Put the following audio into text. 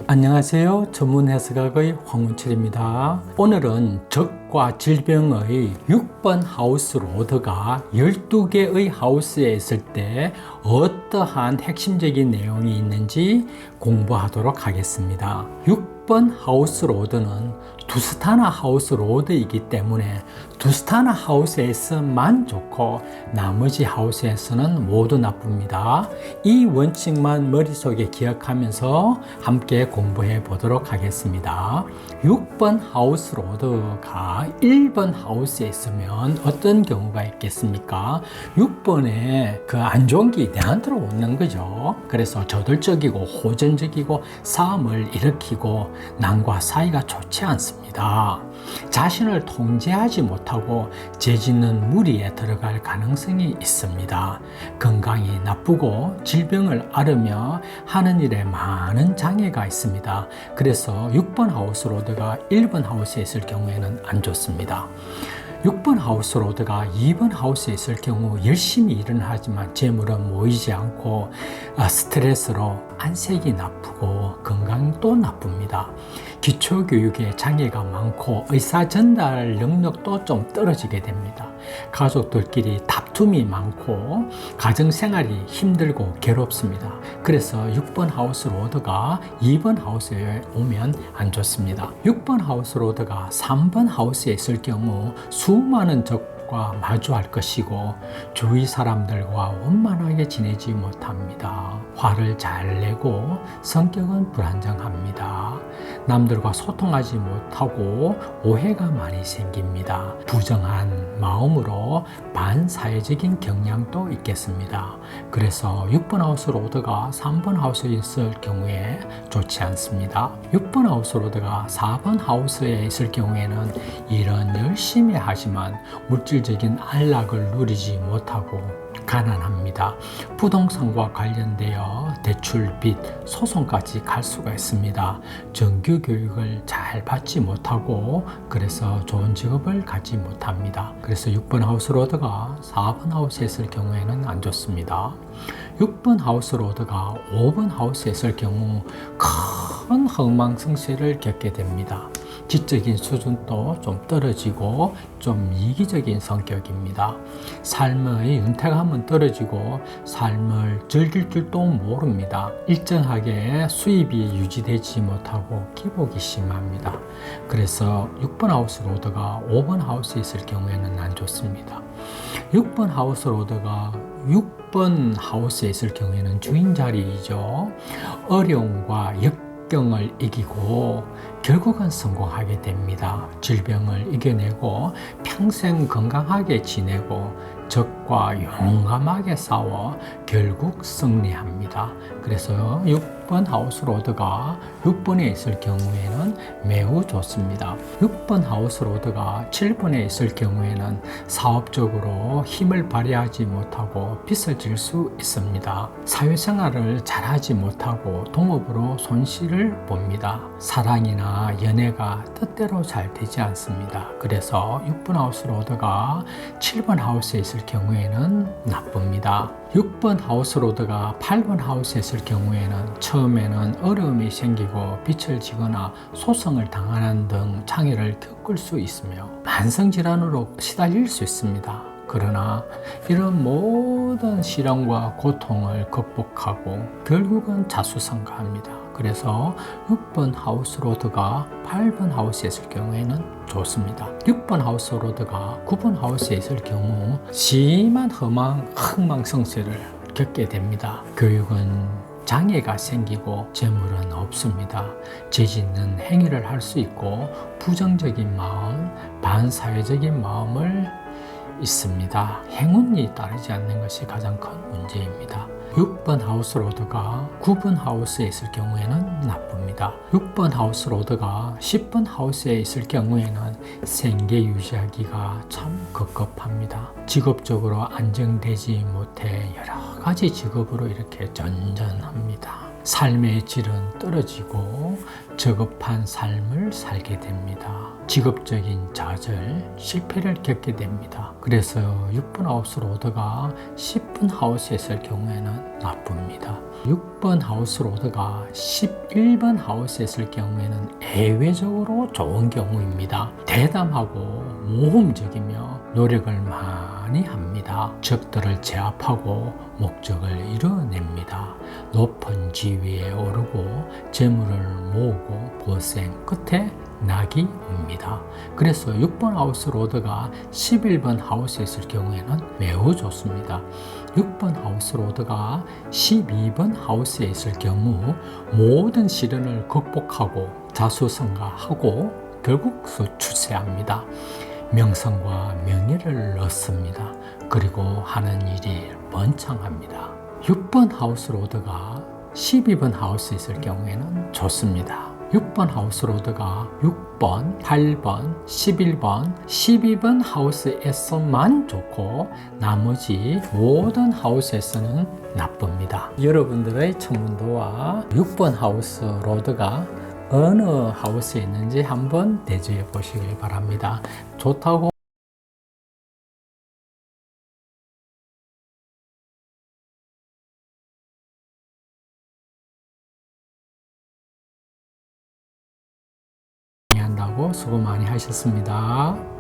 안녕하세요. 전문 해석학의 황운철입니다. 오늘은 적과 질병의 6번 하우스 로드가 12개의 하우스에 있을 때 어떠한 핵심적인 내용이 있는지 공부하도록 하겠습니다. 6번 하우스 로드는 투스타나 하우스 로드이기 때문에 투스타나 하우스에서만 좋고 나머지 하우스에서는 모두 나쁩니다. 이 원칙만 머릿속에 기억하면서 함께 공부해 보도록 하겠습니다. 6번 하우스 로드가 1번 하우스에 있으면 어떤 경우가 있겠습니까? 6번에 그 안 좋은 게 내한 들어오는 거죠. 그래서 저돌적이고 호전적이고 싸움을 일으키고 남과 사이가 좋지 않습니다. 자신을 통제하지 못하고 죄짓는 무리에 들어갈 가능성이 있습니다. 건강이 나쁘고 질병을 앓으며 하는 일에 많은 장애가 있습니다. 그래서 6번 하우스 로드가 1번 하우스에 있을 경우에는 안 좋습니다. 6번 하우스 로드가 2번 하우스에 있을 경우 열심히 일은 하지만 재물은 모이지 않고 스트레스로 안색이 나쁘고 건강도 나쁩니다. 기초교육에 장애가 많고 의사 전달 능력도 좀 떨어지게 됩니다. 가족들끼리 다툼이 많고 가정생활이 힘들고 괴롭습니다. 그래서 6번 하우스 로드가 2번 하우스에 오면 안 좋습니다. 6번 하우스 로드가 3번 하우스에 있을 경우 수많은 적과 마주할 것이고 주위 사람들과 원만하게 지내지 못합니다. 화를 잘 내고 성격은 불안정합니다. 남들과 소통하지 못하고 오해가 많이 생깁니다. 부정한 마음으로 반사회적인 경향도 있겠습니다. 그래서 6번 하우스 로드가 3번 하우스에 있을 경우에 좋지 않습니다. 6번 하우스 로드가 4번 하우스에 있을 경우에는 일은 열심히 하지만 물질적인 안락을 누리지 못하고 가난합니다. 부동산과 관련되어 대출, 빚, 소송까지 갈 수가 있습니다. 정규 교육을 잘 받지 못하고 그래서 좋은 직업을 갖지 못합니다. 그래서 6번 하우스 로드가 4번 하우스에 있을 경우에는 안 좋습니다. 6번 하우스 로드가 5번 하우스에 있을 경우 큰 흥망성쇠를 겪게 됩니다. 지적인 수준도 좀 떨어지고 좀 이기적인 성격입니다. 삶의 윤택함은 떨어지고 삶을 즐길 줄도 모릅니다. 일정하게 수입이 유지되지 못하고 기복이 심합니다. 그래서 6번 하우스 로드가 5번 하우스에 있을 경우에는 안 좋습니다. 6번 하우스 로드가 6번 하우스에 있을 경우에는 주인 자리이죠. 어려움과 역경을 이기고 결국은 성공하게 됩니다. 질병을 이겨내고 평생 건강하게 지내고 적과 용감하게 싸워 결국 승리합니다. 그래서 6번 하우스 로드가 6번에 있을 경우에는 매우 좋습니다. 6번 하우스 로드가 7번에 있을 경우에는 사업적으로 힘을 발휘하지 못하고 빚을 질 수 있습니다. 사회생활을 잘하지 못하고 동업으로 손실을 봅니다. 사랑이나 연애가 뜻대로 잘 되지 않습니다. 그래서 6번 하우스 로드가 7번 하우스에 있을 경우에는 나쁩니다. 6번 하우스 로드가 8번 하우스에 있을 경우에는 처음에는 어려움이 생기고 빚을 지거나 소송을 당하는 등 장애를 겪을 수 있으며 만성질환으로 시달릴 수 있습니다. 그러나 이런 모든 시련과 고통을 극복하고 결국은 자수성가합니다. 그래서 6번 하우스 로드가 8번 하우스에 있을 경우에는 좋습니다. 6번 하우스 로드가 9번 하우스에 있을 경우 심한 흥망성쇠를 겪게 됩니다. 교육은 장애가 생기고 재물은 없습니다. 죄짓는 행위를 할 수 있고 부정적인 마음, 반사회적인 마음을 있습니다. 행운이 따르지 않는 것이 가장 큰 문제입니다. 6번 하우스 로드가 9번 하우스에 있을 경우에는 나쁩니다. 6번 하우스 로드가 10번 하우스에 있을 경우에는 생계 유지하기가 참 급급합니다. 직업적으로 안정되지 못해 여러 가지 직업으로 이렇게 전전합니다. 삶의 질은 떨어지고 저급한 삶을 살게 됩니다. 직업적인 좌절, 실패를 겪게 됩니다. 그래서 6번 하우스 로드가 10번 하우스에 있을 경우에는 나쁩니다. 6번 하우스 로드가 11번 하우스에 있을 경우에는 예외적으로 좋은 경우입니다. 대담하고 모험적이며 노력을 많이 합니다. 적들을 제압하고 목적을 이뤄냅니다. 높은 지위에 오르고 재물을 모으고 고생 끝에 낙이 옵니다. 그래서 6번 하우스 로드가 11번 하우스에 있을 경우에는 매우 좋습니다. 6번 하우스 로드가 12번 하우스에 있을 경우 모든 시련을 극복하고 자수성가하고 결국 출세합니다. 명성과 명예를 얻습니다. 그리고 하는 일이 번창합니다. 6번 하우스 로드가 12번 하우스에 있을 경우에는 좋습니다. 6번 하우스 로드가 6번, 8번, 11번, 12번 하우스에서만 좋고 나머지 모든 하우스에서는 나쁩니다. 여러분들의 천문도와 6번 하우스 로드가 어느 하우스에 있는지 한번 대조해 보시길 바랍니다. 좋다고 한다고 수고 많이 하셨습니다.